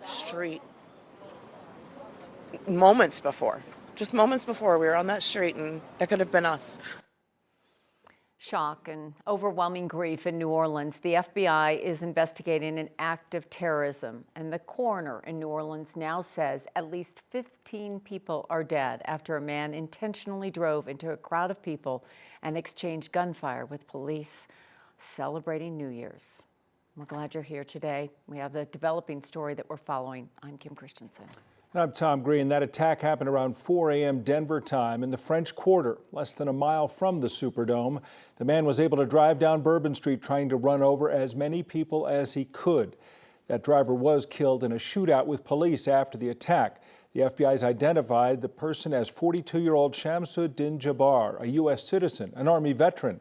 Street moments before. Just moments before we were on that street, and that could have been us. Shock and overwhelming grief in New Orleans. The FBI is investigating an act of terrorism, and the coroner in New Orleans now says at least 15 people are dead after a man intentionally drove into a crowd of people and exchanged gunfire with police celebrating New Year's. We're glad you're here today. We have the developing story that we're following. I'm Kim Christensen. And I'm Tom Green. That attack happened around 4 a.m. Denver time in the French Quarter, less than a mile from the Superdome. The man was able to drive down Bourbon Street trying to run over as many people as he could. That driver was killed in a shootout with police after the attack. The FBI's identified the person as 42-year-old Shamsuddin Jabbar, a U.S. citizen, an Army veteran.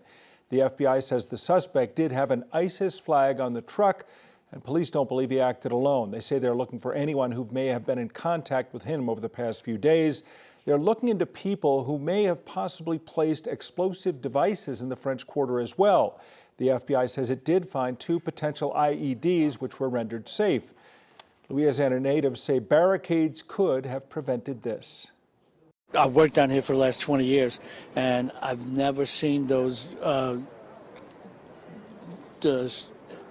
The FBI says the suspect did have an ISIS flag on the truck, and police don't believe he acted alone. They say they're looking for anyone who may have been in contact with him over the past few days. They're looking into people who may have possibly placed explosive devices in the French Quarter as well. The FBI says it did find 2 potential IEDs, which were rendered safe. Louisiana natives say barricades could have prevented this. I've worked down here for the last 20 years, and I've never seen those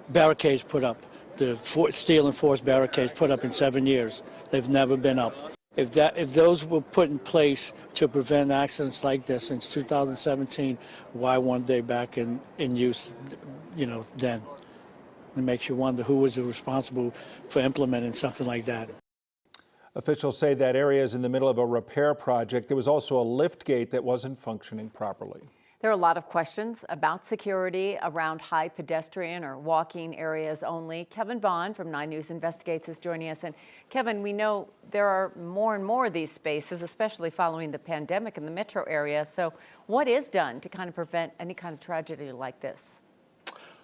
barricades put up, the steel and force barricades put up in 7 years. They've never been up. If those were put in place to prevent accidents like this since 2017, why weren't they back in use, then? It makes you wonder who was responsible for implementing something like that. Officials say that area is in the middle of a repair project. There was also a lift gate that wasn't functioning properly. There are a lot of questions about security around high pedestrian or walking areas only. Kevin Bond from 9 News Investigates is joining us. And Kevin, we know there are more and more of these spaces, especially following the pandemic in the metro area. So what is done to kind of prevent any kind of tragedy like this?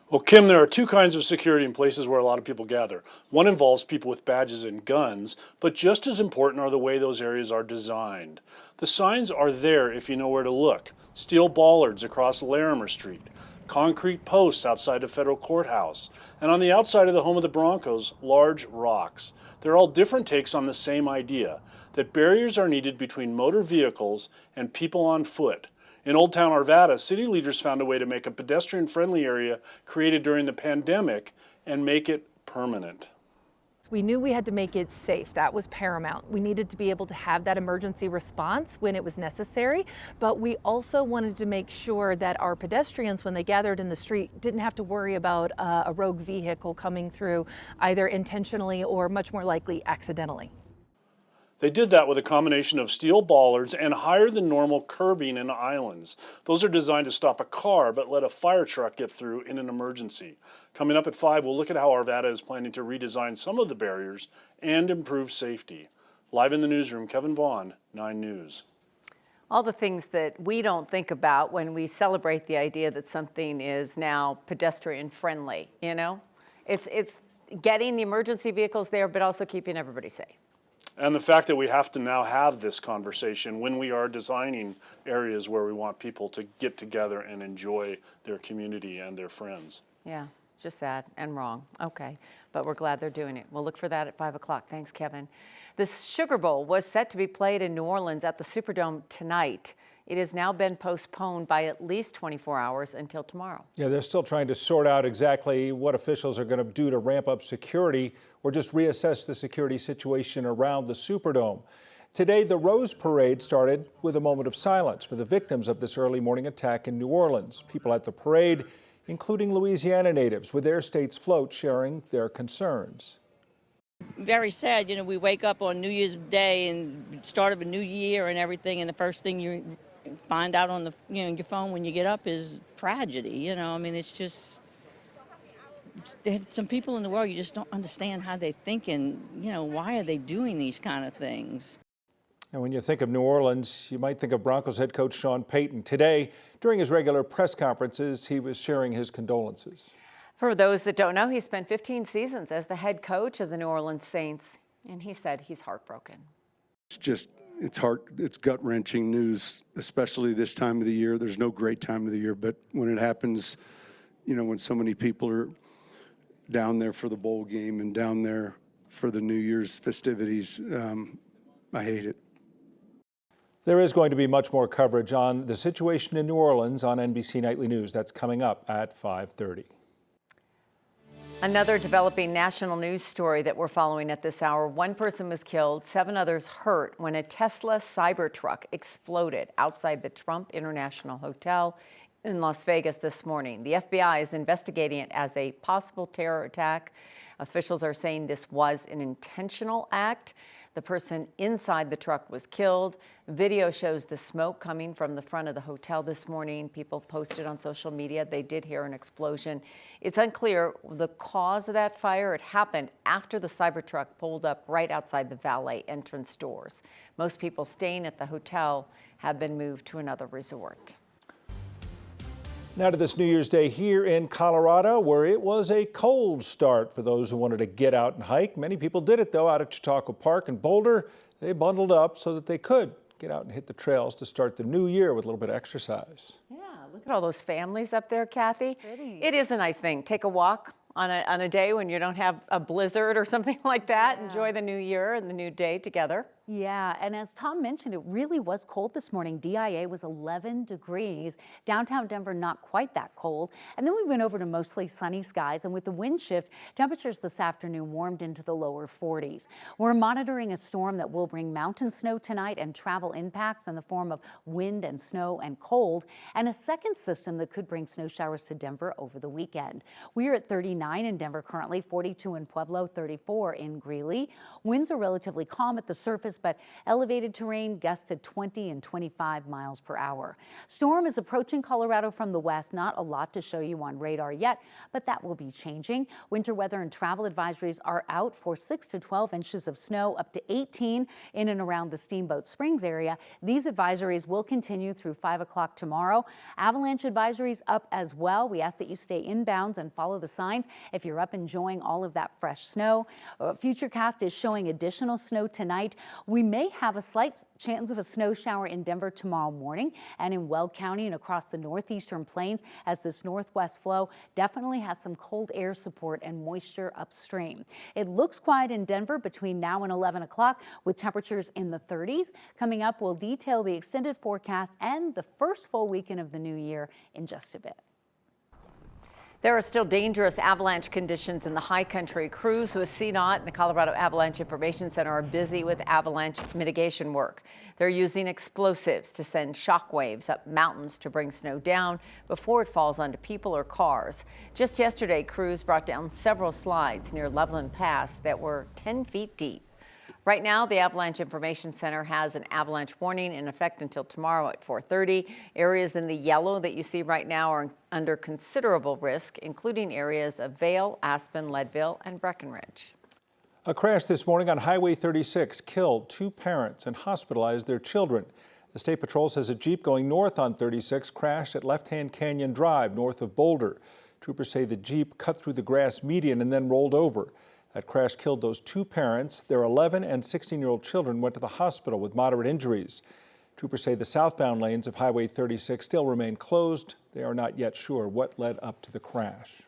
Well, Kim, there are 2 kinds of security in places where a lot of people gather. One involves people with badges and guns, but just as important are the way those areas are designed. The signs are there if you know where to look. Steel bollards across Larimer Street, concrete posts outside the federal courthouse, and on the outside of the home of the Broncos, large rocks. They're all different takes on the same idea, that barriers are needed between motor vehicles and people on foot. In Old Town Arvada, city leaders found a way to make a pedestrian-friendly area created during the pandemic and make it permanent. We knew we had to make it safe. That was paramount. We needed to be able to have that emergency response when it was necessary, but we also wanted to make sure that our pedestrians, when they gathered in the street, didn't have to worry about a rogue vehicle coming through, either intentionally or much more likely accidentally. They did that with a combination of steel bollards and higher than normal curbing and islands. Those are designed to stop a car but let a fire truck get through in an emergency. Coming up at 5, we'll look at how Arvada is planning to redesign some of the barriers and improve safety. Live in the newsroom, Kevin Vaughn, 9 News. All the things that we don't think about when we celebrate the idea that something is now pedestrian friendly, It's getting the emergency vehicles there, but also keeping everybody safe. And the fact that we have to now have this conversation when we are designing areas where we want people to get together and enjoy their community and their friends. Yeah, it's just sad and wrong. Okay, but we're glad they're doing it. We'll look for that at 5 o'clock. Thanks, Kevin. The Sugar Bowl was set to be played in New Orleans at the Superdome tonight. It has now been postponed by at least 24 hours until tomorrow. Yeah, they're still trying to sort out exactly what officials are going to do to ramp up security or just reassess the security situation around the Superdome. Today, the Rose Parade started with a moment of silence for the victims of this early morning attack in New Orleans. People at the parade, including Louisiana natives, with their state's float sharing their concerns. Very sad, we wake up on New Year's Day and start of a new year and everything, and the first thing you find out on the your phone when you get up is tragedy. It's just some people in the world, you just don't understand how they think, and why are they doing these kind of things. And when you think of New Orleans, you might think of Broncos head coach Sean Payton. Today, during his regular press conferences, he was sharing his condolences. For those that don't know, he spent 15 seasons as the head coach of the New Orleans Saints, and he said he's heartbroken. It's gut-wrenching news, especially this time of the year. There's no great time of the year, but when it happens, when so many people are down there for the bowl game and down there for the New Year's festivities. I hate it. There is going to be much more coverage on the situation in New Orleans on NBC Nightly News. That's coming up at 5:30. Another developing national news story that we're following at this hour. One person was killed, 7 others hurt when a Tesla Cybertruck exploded outside the Trump International Hotel in Las Vegas this morning. The FBI is investigating it as a possible terror attack. Officials are saying this was an intentional act. The person inside the truck was killed. Video shows the smoke coming from the front of the hotel this morning. People posted on social media they did hear an explosion. It's unclear the cause of that fire. It happened after the Cybertruck pulled up right outside the valet entrance doors. Most people staying at the hotel have been moved to another resort. Now to this New Year's Day here in Colorado, where it was a cold start for those who wanted to get out and hike. Many people did it, though, out at Chautauqua Park in Boulder. They bundled up so that they could get out and hit the trails to start the new year with a little bit of exercise. Yeah, look at all those families up there, Kathy. Pretty. It is a nice thing. Take a walk on a day when you don't have a blizzard or something like that. Yeah. Enjoy the new year and the new day together. Yeah, and as Tom mentioned, it really was cold this morning. DIA was 11 degrees. Downtown Denver, not quite that cold. And then we went over to mostly sunny skies, and with the wind shift, temperatures this afternoon warmed into the lower 40s. We're monitoring a storm that will bring mountain snow tonight and travel impacts in the form of wind and snow and cold, and a second system that could bring snow showers to Denver over the weekend. We are at 39 in Denver currently, 42 in Pueblo, 34 in Greeley. Winds are relatively calm at the surface, but elevated terrain gusts to 20 and 25 miles per hour. Storm is approaching Colorado from the west. Not a lot to show you on radar yet, but that will be changing. Winter weather and travel advisories are out for 6 to 12 inches of snow, up to 18 in and around the Steamboat Springs area. These advisories will continue through 5 o'clock tomorrow. Avalanche advisories up as well. We ask that you stay inbounds and follow the signs if you're up enjoying all of that fresh snow. Futurecast is showing additional snow tonight. We may have a slight chance of a snow shower in Denver tomorrow morning and in Weld County and across the northeastern plains, as this northwest flow definitely has some cold air support and moisture upstream. It looks quiet in Denver between now and 11 o'clock with temperatures in the 30s. Coming up, we'll detail the extended forecast and the first full weekend of the new year in just a bit. There are still dangerous avalanche conditions in the high country. Crews with CNOT and the Colorado Avalanche Information Center are busy with avalanche mitigation work. They're using explosives to send shock waves up mountains to bring snow down before it falls onto people or cars. Just yesterday, crews brought down several slides near Loveland Pass that were 10 feet deep. Right now, the Avalanche Information Center has an avalanche warning in effect until tomorrow at 4:30. Areas in the yellow that you see right now are under considerable risk, including areas of Vail, Aspen, Leadville, and Breckenridge. A crash this morning on Highway 36 killed 2 parents and hospitalized their children. The State Patrol says a Jeep going north on 36 crashed at Left Hand Canyon Drive north of Boulder. Troopers say the Jeep cut through the grass median and then rolled over. That crash killed those 2 parents. Their 11 and 16-year-old children went to the hospital with moderate injuries. Troopers say the southbound lanes of Highway 36 still remain closed. They are not yet sure what led up to the crash.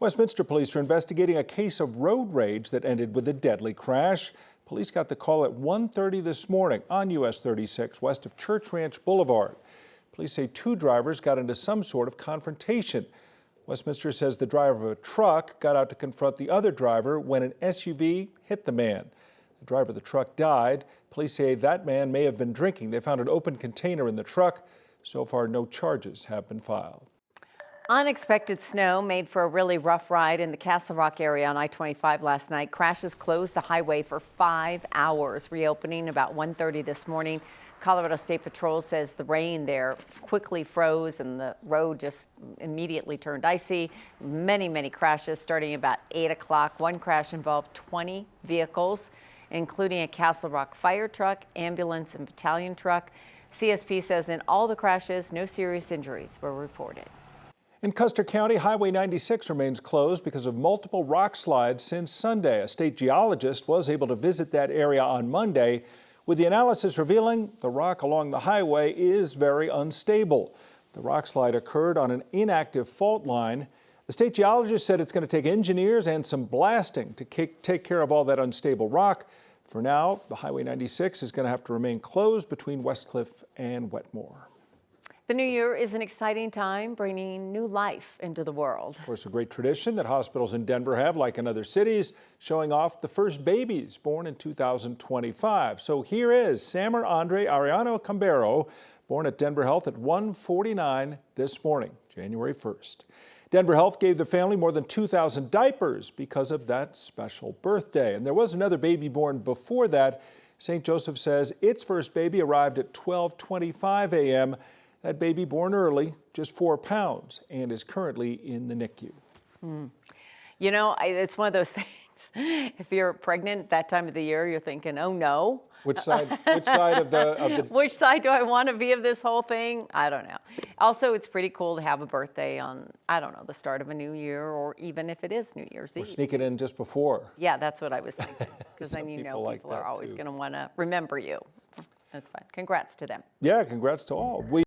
Westminster police are investigating a case of road rage that ended with a deadly crash. Police got the call at 1:30 this morning on US 36 west of Church Ranch Boulevard. Police say 2 drivers got into some sort of confrontation. Westminster says the driver of a truck got out to confront the other driver when an SUV hit the man. The driver of the truck died. Police say that man may have been drinking. They found an open container in the truck. So far, no charges have been filed. Unexpected snow made for a really rough ride in the Castle Rock area on I-25 last night. Crashes closed the highway for 5 hours, reopening about 1:30 this morning. Colorado State Patrol says the rain there quickly froze and the road just immediately turned icy. Many crashes starting about 8 o'clock. One crash involved 20 vehicles, including a Castle Rock fire truck, ambulance, and battalion truck. CSP says in all the crashes, no serious injuries were reported. In Custer County, Highway 96 remains closed because of multiple rock slides since Sunday. A state geologist was able to visit that area on Monday, with the analysis revealing the rock along the highway is very unstable. The rock slide occurred on an inactive fault line. The state geologist said it's going to take engineers and some blasting to take care of all that unstable rock. For now, the Highway 96 is going to have to remain closed between Westcliff and Wetmore. The new year is an exciting time, bringing new life into the world. Of course, a great tradition that hospitals in Denver have, like in other cities, showing off the first babies born in 2025. So here is Samer Andre Ariano Cambero, born at Denver Health at 1:49 this morning, January 1st. Denver Health gave the family more than 2,000 diapers because of that special birthday. And there was another baby born before that. St. Joseph says its first baby arrived at 12:25 a.m. That baby born early, just 4 pounds, and is currently in the NICU. You know, it's one of those things. If you're pregnant that time of the year, you're thinking, oh no. Which side of the Which side do I want to be of this whole thing? I don't know. Also, it's pretty cool to have a birthday on, I don't know, the start of a new year, or even if it is New Year's Eve. Sneak it in just before. Yeah, that's what I was thinking. Because then you know like people are that, always too. going to want to remember you. That's fine. Congrats to them. Yeah, congrats to all.